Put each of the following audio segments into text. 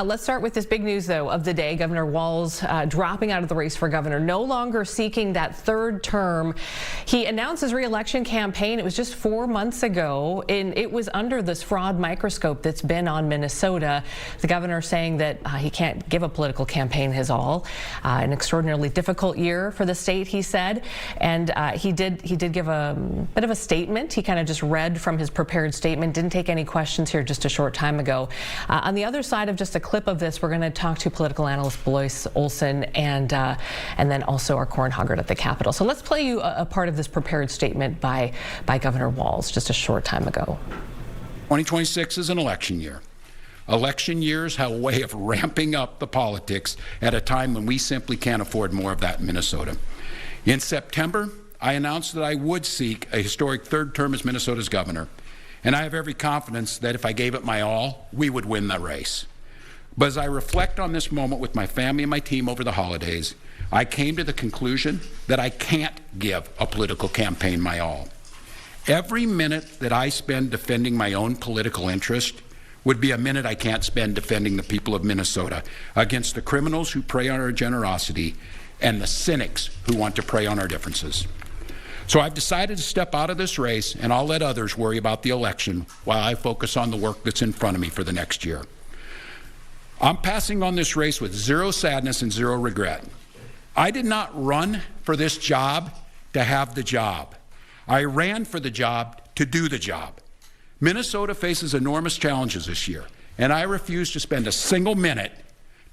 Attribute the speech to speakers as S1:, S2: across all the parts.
S1: Let's start with this big news, though, of the day. Governor Walz dropping out of the race for governor, no longer seeking that third term. He announced his re-election campaign. It was just 4 months ago, and it was under this fraud microscope that's been on Minnesota. The governor saying that he can't give a political campaign his all. An extraordinarily difficult year for the state, he said, and he did give a bit of a statement. He kind of just read from his prepared statement. Didn't take any questions here just a short time ago. On the other side of just a clip of this, we're going to talk to political analyst Blois Olson and then also our Corin Hoggard at the Capitol. So let's play you a part of this prepared statement by Governor Walz just a short time ago.
S2: 2026 is an election year. Election years have a way of ramping up the politics at a time when we simply can't afford more of that in Minnesota. In September, I announced that I would seek a historic third term as Minnesota's governor, and I have every confidence that if I gave it my all, we would win the race. But as I reflect on this moment with my family and my team over the holidays, I came to the conclusion that I can't give a political campaign my all. Every minute that I spend defending my own political interest would be a minute I can't spend defending the people of Minnesota against the criminals who prey on our generosity and the cynics who want to prey on our differences. So I've decided to step out of this race, and I'll let others worry about the election while I focus on the work that's in front of me for the next year. I'm passing on this race with zero sadness and zero regret. I did not run for this job to have the job. I ran for the job to do the job. Minnesota faces enormous challenges this year, and I refuse to spend a single minute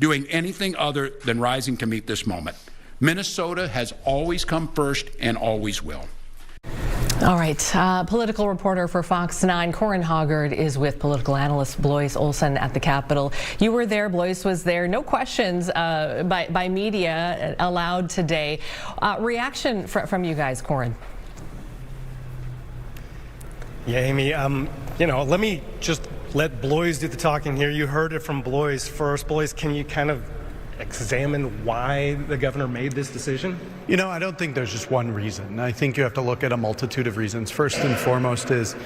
S2: doing anything other than rising to meet this moment. Minnesota has always come first and always will.
S1: All right, political reporter for Fox 9, Corin Hoggard, is with political analyst Blois Olson at the Capitol. You were there, Blois was there. No questions by media allowed today. Reaction from you guys, Corin?
S3: Yeah, Amy, let me just let Blois do the talking here. You heard it from Blois first. Blois, can you kind of examine why the governor made this decision?
S4: I don't think there's just one reason. I think you have to look at a multitude of reasons. First and foremost is,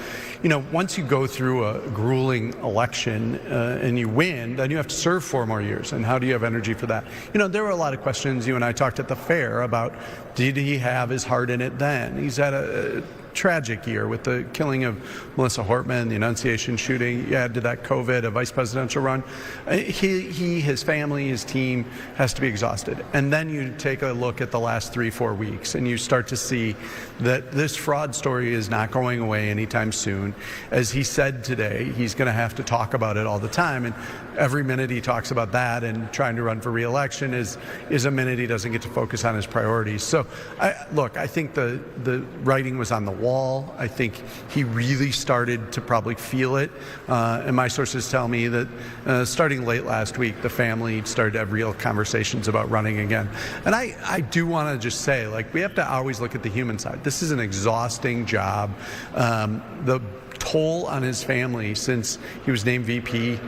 S4: once you go through a grueling election and you win, then you have to serve 4 more years. And how do you have energy for that? There were a lot of questions. You and I talked at the fair about, did he have his heart in it then? He's had a tragic year with the killing of Melissa Hortman, the Annunciation shooting. You add to that COVID, a vice presidential run. He, his family, his team has to be exhausted. And then you take a look at the last 3-4 weeks and you start to see that this fraud story is not going away anytime soon. As he said today, he's going to have to talk about it all the time. And every minute he talks about that and trying to run for re-election is a minute he doesn't get to focus on his priorities. So, I think the writing was on the wall. I think he really started to probably feel it. And my sources tell me that starting late last week, the family started to have real conversations about running again. And I do want to just say, we have to always look at the human side. This is an exhausting job. The toll on his family since he was named VP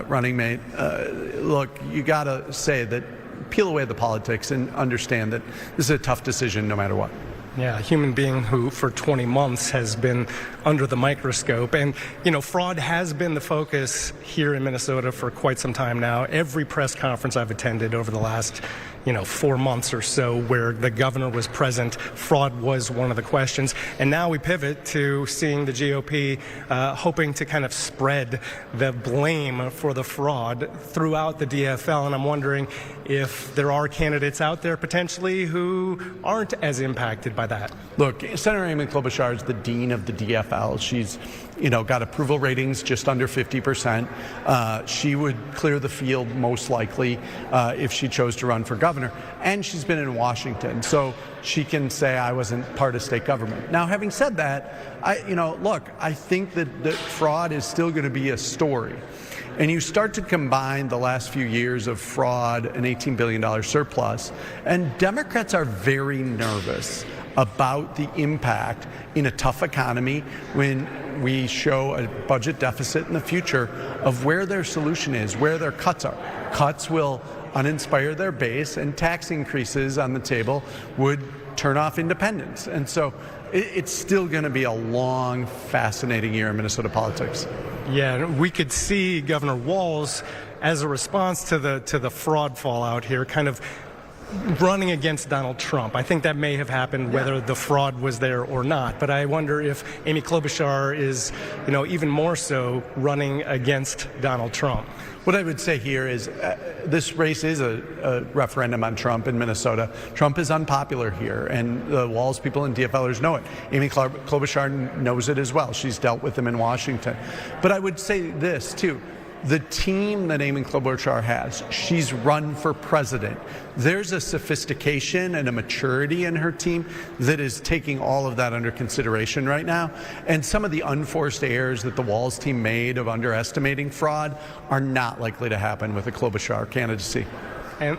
S4: running mate. Look, you got to say that, peel away the politics and understand that this is a tough decision no matter what.
S3: Yeah, a human being who for 20 months has been under the microscope. And, fraud has been the focus here in Minnesota for quite some time now. Every press conference I've attended over the last 4 months or so where the governor was present, fraud was one of the questions. And now we pivot to seeing the GOP hoping to kind of spread the blame for the fraud throughout the DFL. And I'm wondering if there are candidates out there potentially who aren't as impacted by that.
S4: Look, Senator Amy Klobuchar is the dean of the DFL. She's got approval ratings just under 50%. She would clear the field most likely if she chose to run for governor. And she's been in Washington, so she can say I wasn't part of state government. Now, having said that, I think that fraud is still going to be a story. And you start to combine the last few years of fraud, an $18 billion surplus, and Democrats are very nervous about the impact in a tough economy when we show a budget deficit in the future of where their solution is, where their cuts are. Cuts will uninspire their base, and tax increases on the table would turn off independents. And so it's still going to be a long, fascinating year in Minnesota politics.
S3: Yeah, we could see Governor Walz as a response to the fraud fallout here, kind of running against Donald Trump. I think that may have happened whether the fraud was there or not, but I wonder if Amy Klobuchar is, even more so running against Donald Trump.
S4: What I would say here is this race is a referendum on Trump in Minnesota. Trump is unpopular here, and the Walz people and DFLers know it. Amy Klobuchar knows it as well. She's dealt with them in Washington. But I would say this, too. The team that Amy Klobuchar has, she's run for president. There's a sophistication and a maturity in her team that is taking all of that under consideration right now. And some of the unforced errors that the Walz team made of underestimating fraud are not likely to happen with a Klobuchar candidacy.
S3: And,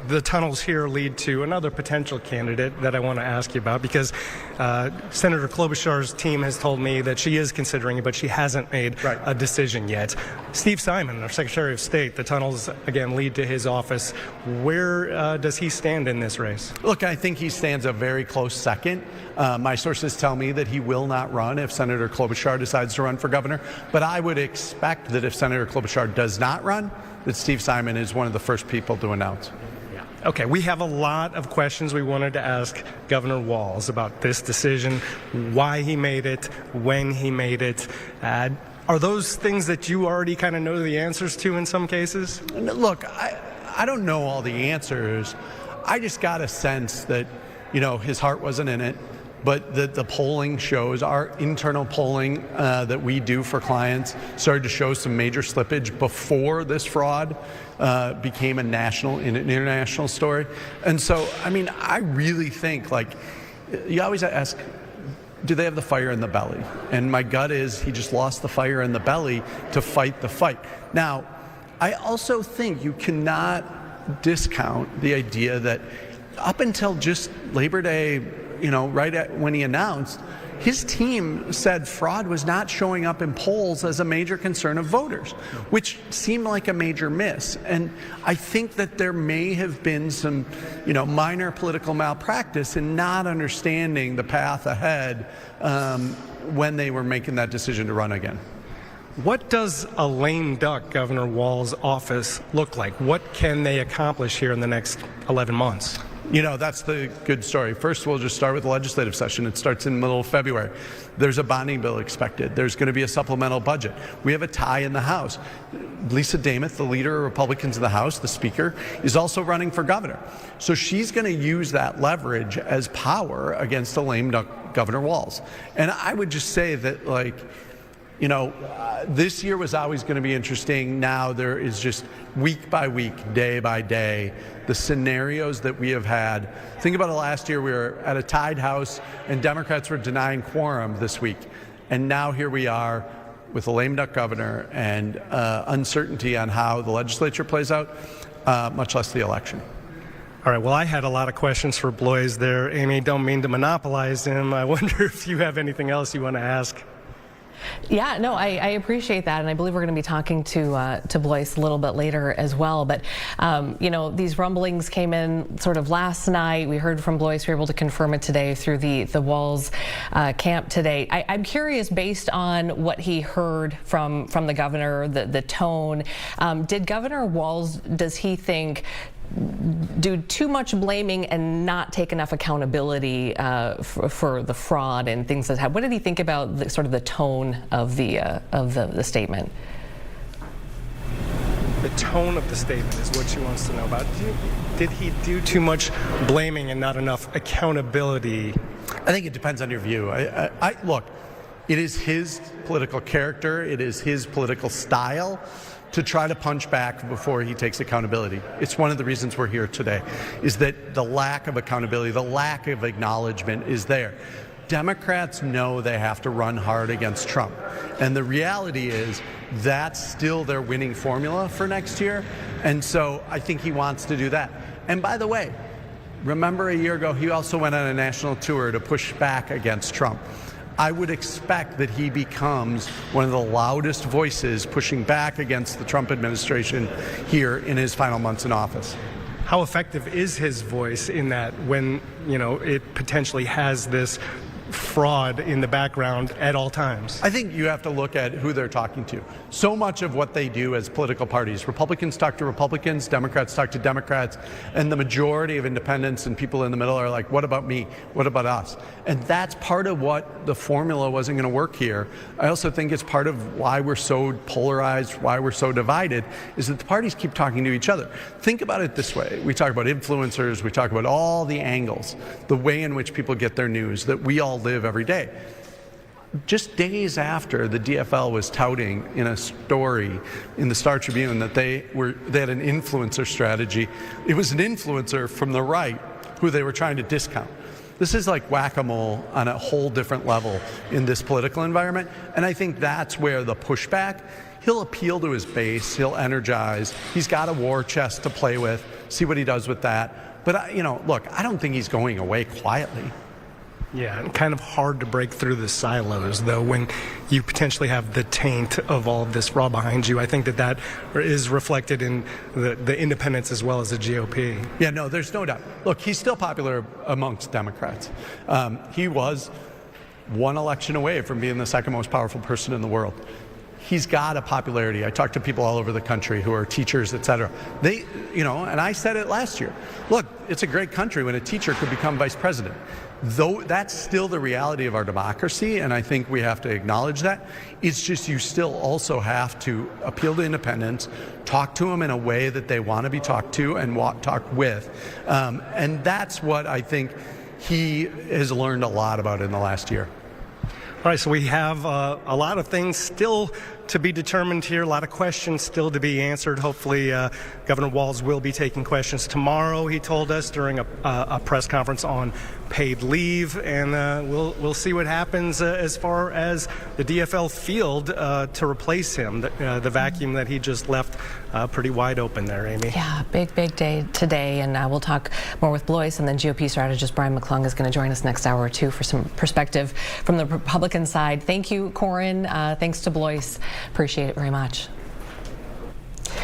S3: the tunnels here lead to another potential candidate that I want to ask you about, because Senator Klobuchar's team has told me that she is considering it, but she hasn't made a decision yet. Steve Simon, our Secretary of State, the tunnels, again, lead to his office. Where does he stand in this race?
S4: Look, I think he stands a very close second. My sources tell me that he will not run if Senator Klobuchar decides to run for governor. But I would expect that if Senator Klobuchar does not run, that Steve Simon is one of the first people to announce.
S3: Okay, we have a lot of questions we wanted to ask Governor Walz about this decision, why he made it, when he made it. Are those things that you already kind of know the answers to in some cases?
S4: Look, I don't know all the answers. I just got a sense that, his heart wasn't in it. But the polling shows, our internal polling that we do for clients started to show some major slippage before this fraud became an international story. And so, I really think, you always ask, do they have the fire in the belly? And my gut is he just lost the fire in the belly to fight the fight. Now, I also think you cannot discount the idea that up until just Labor Day, when he announced, his team said fraud was not showing up in polls as a major concern of voters, which seemed like a major miss. And I think that there may have been some, minor political malpractice in not understanding the path ahead when they were making that decision to run again.
S3: What does a lame duck Governor Walz's office look like? What can they accomplish here in the next 11 months?
S4: That's the good story. First, we'll just start with the legislative session. It starts in the middle of February. There's a bonding bill expected. There's going to be a supplemental budget. We have a tie in the House. Lisa Dameth, the leader of Republicans in the House, the Speaker, is also running for governor. So she's going to use that leverage as power against a lame duck Governor Walz. And I would just say that, this year was always going to be interesting. Now there is just week by week, day by day, the scenarios that we have had. Think about it, last year we were at a tied House and Democrats were denying quorum this week. And now here we are with a lame duck governor and uncertainty on how the legislature plays out, much less the election.
S3: All right, well, I had a lot of questions for Blois there. Amy, don't mean to monopolize him. I wonder if you have anything else you want to ask.
S1: Yeah, no, I appreciate that, and I believe we're going to be talking to Blois a little bit later as well. But these rumblings came in sort of last night. We heard from Blois. We were able to confirm it today through the Walz camp today. I'm curious, based on what he heard from the governor, the tone. Did Governor Walz, does he think, do too much blaming and not take enough accountability for the fraud and things that happen? What did he think about the tone of the statement?
S3: The tone of the statement is what she wants to know about. Did he do too much blaming and not enough accountability?
S4: I think it depends on your view. Look, it is his political character, it is his political style to try to punch back before he takes accountability. It's one of the reasons we're here today, is that the lack of accountability, the lack of acknowledgement is there. Democrats know they have to run hard against Trump. And the reality is that's still their winning formula for next year. And so I think he wants to do that. And by the way, remember a year ago, he also went on a national tour to push back against Trump. I would expect that he becomes one of the loudest voices pushing back against the Trump administration here in his final months in office.
S3: How effective is his voice in that when, it potentially has this fraud in the background at all times.
S4: I think you have to look at who they're talking to. So much of what they do as political parties, Republicans talk to Republicans, Democrats talk to Democrats, and the majority of independents and people in the middle are like, what about me? What about us? And that's part of what the formula wasn't going to work here. I also think it's part of why we're so polarized, why we're so divided, is that the parties keep talking to each other. Think about it this way. We talk about influencers, we talk about all the angles, the way in which people get their news, that we all live every day. Just days after the DFL was touting in a story in the Star Tribune that they had an influencer strategy, it was an influencer from the right who they were trying to discount. This is like whack-a-mole on a whole different level in this political environment, and I think that's where the pushback, he'll appeal to his base, he'll energize, he's got a war chest to play with, see what he does with that. But, look, I don't think he's going away quietly.
S3: Yeah, and kind of hard to break through the silos, though, when you potentially have the taint of all of this raw behind you. I think that is reflected in the independents as well as the GOP.
S4: Yeah, no, there's no doubt. Look, he's still popular amongst Democrats. He was one election away from being the second most powerful person in the world. He's got a popularity. I talk to people all over the country who are teachers, et cetera. They, and I said it last year. Look, it's a great country when a teacher could become vice president. Though that's still the reality of our democracy, and I think we have to acknowledge that. It's just you still also have to appeal to independents, talk to them in a way that they want to be talked to and talk with. And that's what I think he has learned a lot about in the last year.
S3: All right, so we have a lot of things still to be determined here, a lot of questions still to be answered. Hopefully, Governor Walz will be taking questions tomorrow, he told us, during a press conference on paid leave, and we'll see what happens as far as the DFL field to replace him, the vacuum that he just left pretty wide open there, Amy.
S1: Yeah, big day today, and we'll talk more with Blois, and then GOP strategist Brian McClung is going to join us next hour or two for some perspective from the Republican side. Thank you, Corin. Thanks to Blois. Appreciate it very much.